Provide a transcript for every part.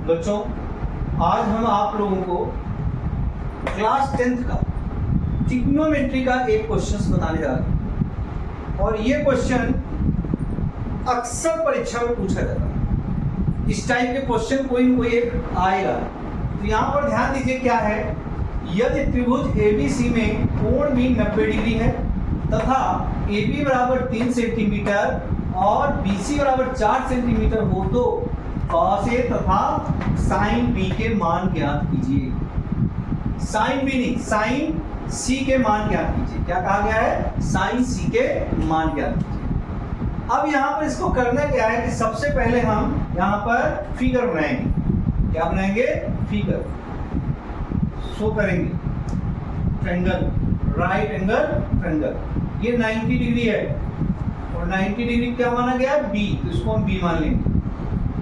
बच्चों, आज हम आप लोगों को क्लास 10th का ट्रिग्नोमेट्री का एक क्वेश्चन बताने जा रहे हैं और ये क्वेश्चन अक्सर परीक्षा में पूछा जाता है। इस टाइप के क्वेश्चन कोई न कोई एक आएगा। तो यहाँ पर ध्यान दीजिए क्या है, यदि त्रिभुज एबीसी में कोण भी 90 डिग्री है तथा AB बराबर 3 सेंटीमीटर और BC बराबर 4 सेंटीमीटर हो तो cos A तथा sin B के मान ज्ञात कीजिए। sin B नहीं, sin C के मान ज्ञात कीजिए। क्या कहा गया है? sin C के मान ज्ञात कीजिए। अब यहाँ पर इसको करना क्या है कि सबसे पहले हम यहाँ पर फिगर बनाएंगे। क्या बनाएंगे? फिगर शो करेंगे। ट्रायंगल, राइट एंगल ट्रायंगल, ये 90 डिग्री है और 90 डिग्री क्या माना गया? B, तो इसको हम B मान लेंगे,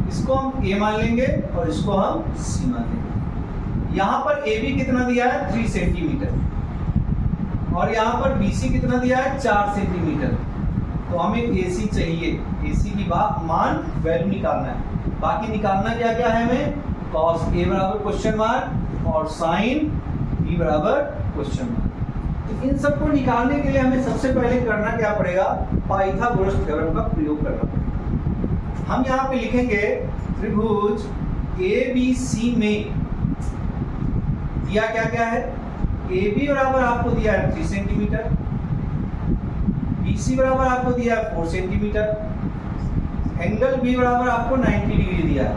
इसको हम A मान लेंगे और इसको हम C मान लेंगे। यहाँ पर AB कितना दिया है? 3 सेंटीमीटर और यहाँ पर BC कितना दिया है? 4 सेंटीमीटर। तो हमें AC चाहिए, AC की मान वैल्यू निकालना है। बाकी निकालना क्या क्या है हमें? cos A बराबर क्वेश्चन मार्क और sin B बराबर क्वेश्चन मार्क। तो इन सबको निकालने के लिए हमें सबसे पहले करना क्या पड़ेगा? पाइथागोरस थ्योरम का प्रयोग करना पड़ेगा। हम यहाँ पे लिखेंगे त्रिभुज ABC में दिया क्या क्या है? AB बराबर आपको दिया है 3 सेंटीमीटर, BC बराबर आपको दिया है 4 सेंटीमीटर, एंगल B बराबर आपको 90 डिग्री दिया है।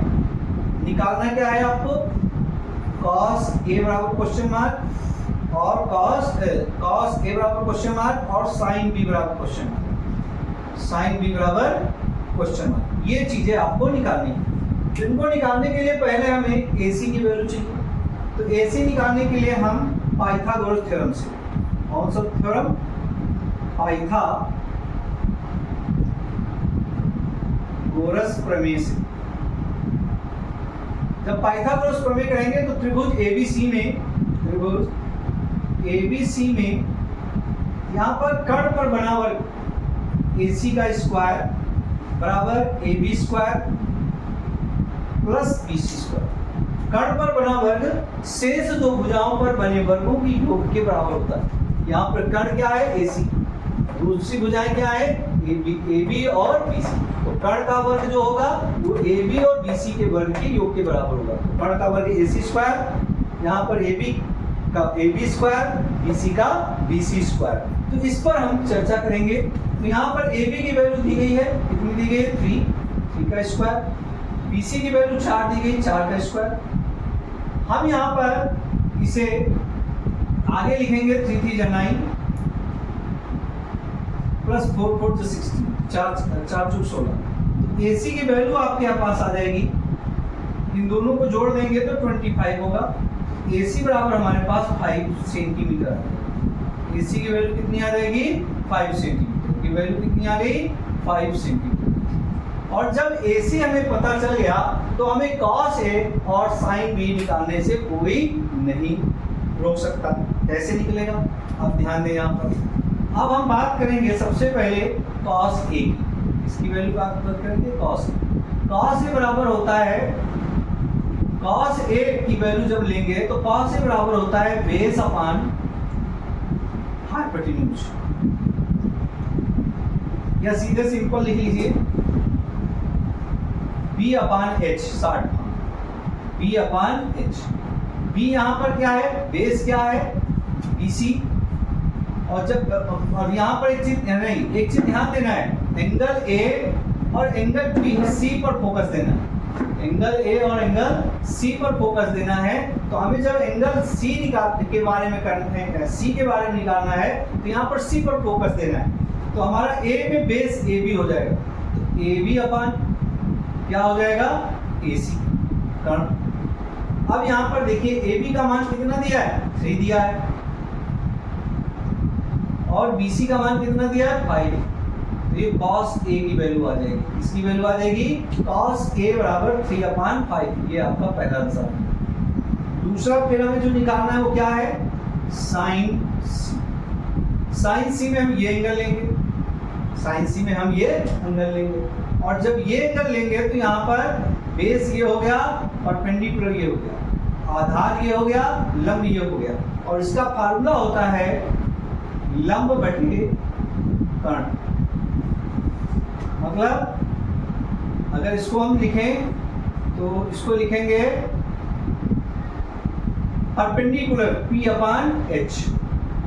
निकालना क्या है आपको? cos A बराबर क्वेश्चन मार्क और cos A बराबर क्वेश्चन मार्क और sin B बराबर क्वेश्चन मार्क, sin B बराबर क्वेश्चन मार्क। ये चीजें आपको निकालनी है। जिनको निकालने के लिए पहले हमें AC की वैल्यू चाहिए। तो AC निकालने के लिए हम पाइथागोरस थ्योरम से, कौन सा थ्योरम? पाइथागोरस प्रमेय से। जब पाइथागोरस प्रमेय करेंगे तो त्रिभुज ABC में यहाँ पर कर्ण पर बना वर्ग AC का स्क्वायर बराबर AB square plus BC square. कर्ण पर बना वर्ग शेष दो भुजाओं पर बने वर्गों की योग के बराबर होता है। यहाँ पर कर्ण क्या है? AC, दूसरी भुजाएं क्या है? AB और BC। तो कर्ण का वर्ग जो होगा वो AB और BC के वर्ग के योग के बराबर होगा। कर्ण का वर्ग AC स्क्वायर, यहाँ पर AB का AB स्क्वायर, BC का BC स्क्वायर। तो इस पर हम चर्चा करेंगे। तो यहाँ पर AB की वैल्यू दी गई है, कितनी दी गई है? 3 का स्क्वायर। BC की वैल्यू 4 दी गई, 4 का स्क्वायर। हम यहाँ पर इसे आगे लिखेंगे 3 3 जा 9 प्लस 4 4 जा 16, 4 चौक 16। तो AC की वैल्यू आपके यहाँ पास आ जाएगी। इन दोनों को जोड़ देंगे तो 25 होगा। AC बराबर हमारे पास 5 सेंटीमीटर है। AC की वैल्यू कितनी आ जाएगी? 5 सेंटीमीटर की वैल्यू कितनी आ गई? 5 सेंटीमीटर। और जब AC हमें पता चल गया तो हमें cos A और sin B निकालने से कोई नहीं रोक सकता। कैसे निकलेगा? अब ध्यान दें यहाँ पर। अब हम बात करेंगे सबसे पहले cos A की। इसकी वैल्यू का बात करेंगे cos A। cos A बराबर होता है, cos A की वैल्यू जब लेंगे तो cos A बराबर होता है बेस अपान हाइपोटेन्यूज, या सीधे सिंपल लिख लीजिए B अपान H, 60 B अपान H। B यहाँ पर क्या है? बेस क्या है? BC। और यहाँ पर एक चीज ध्यान देना है, एंगल A और एंगल BC पर फोकस देना है। एंगल A और एंगल C पर फोकस देना है। तो हमें जब एंगल C के बारे में करना है, C के बारे में निकालना है तो यहाँ पर C पर फोकस देना है। तो हमारा A में बेस AB हो जाएगा, तो AB अपान क्या हो जाएगा? AC कर्ण। अब यहाँ पर देखिए AB का मान कितना दिया है? 3 दिया है और BC का मान कितना दिया है? 5। तो ये cos A की वैल्यू आ जाएगी। इसकी वैल्यू आ जाएगी cos A बराबर 3 अपान 5। ये आपका पहला आंसर है। दूसरा फिर हमें जो निकालना है वो क्या है? sin C। sin C में हम ये एंगल लेंगे, sin C में हम ये एंगल लेंगे और जब ये एंगल लेंगे तो यहाँ पर बेस ये हो गया, परपेंडिकुलर ये हो गया, आधार ये हो गया, लंब ये हो गया, और इसका फार्मूला होता है लंब बटे कर्ण। मतलब अगर इसको हम लिखें तो इसको लिखेंगे परपेंडिकुलर P अपान H,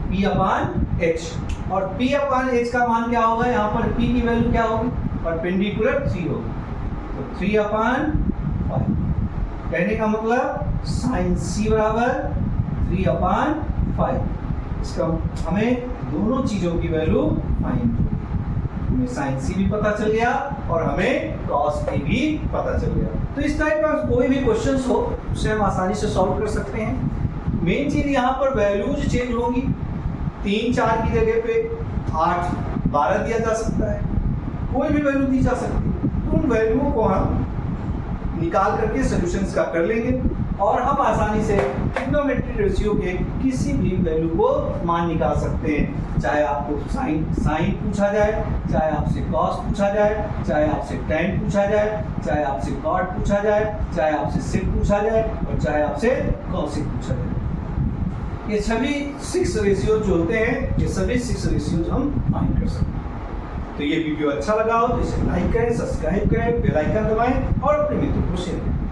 P अपान H, और P अपान H का मान क्या होगा, यहाँ पर P की वैल्यू क्या होगी, परपेंडिकुलर 3 होगी, तो 3 अपान 5। कहने का मतलब साइन C बराबर 3 अपान 5। इसका हमें दोनों चीजों की वैल्यू फाइंड, हमें साइन C भी पता चल गया और हमें cos A भी पता चल गया। तो इस टाइप का कोई भी क्वेश्चंस हो उसे हम आसानी से सॉल्व कर सकते हैं। मेन चीज यहाँ पर वैल्यूज चेंज होंगी, 3 4 की जगह पे 8 12 दिया जा सकता है, कोई भी वैल्यू दी जा सकती है। तो उन वैल्यूओं को हम निकाल करके सॉल्यूशंस का कर लेंगे और हम आसानी से ट्रिग्नोमेट्रिक रेशियो के किसी भी वैल्यू को मान निकाल सकते हैं। चाहे आपको साइन पूछा जाए, चाहे आपसे कॉस पूछा जाए, चाहे आपसे टैन पूछा जाए, चाहे आपसे कॉट पूछा जाए, चाहे आपसे सेक पूछा जाए, और चाहे आपसे कॉसेक पूछा जाए। ये सभी 6 रेशियो जो होते हैं, ये सभी 6 रेशियोज हम फाइंड कर सकते हैं। तो ये वीडियो अच्छा लगा हो तो इसे लाइक करें, सब्सक्राइब करें, बेल आइकन दबाएं और अपने मित्रों को शेयर करें।